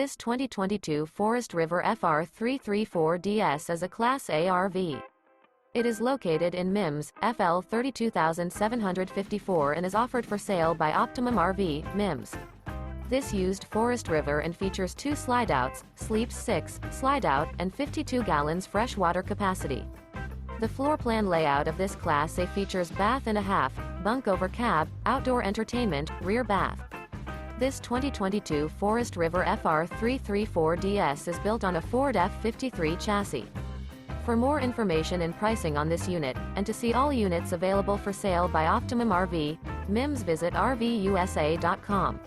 This 2022 Forest River FR3 34DS is a Class A RV. It is located in Mims, FL 32754 and is offered for sale by Optimum RV, Mims. This used Forest River and features 2 slideouts, sleeps 6, slideout, and 52 gallons fresh water capacity. The floor plan layout of this Class A features bath and a half, bunk over cab, outdoor entertainment, rear bath. This 2022 Forest River FR3 34DS is built on a Ford F53 chassis. For more information and pricing on this unit, and to see all units available for sale by Optimum RV, Mims, visit RVUSA.com.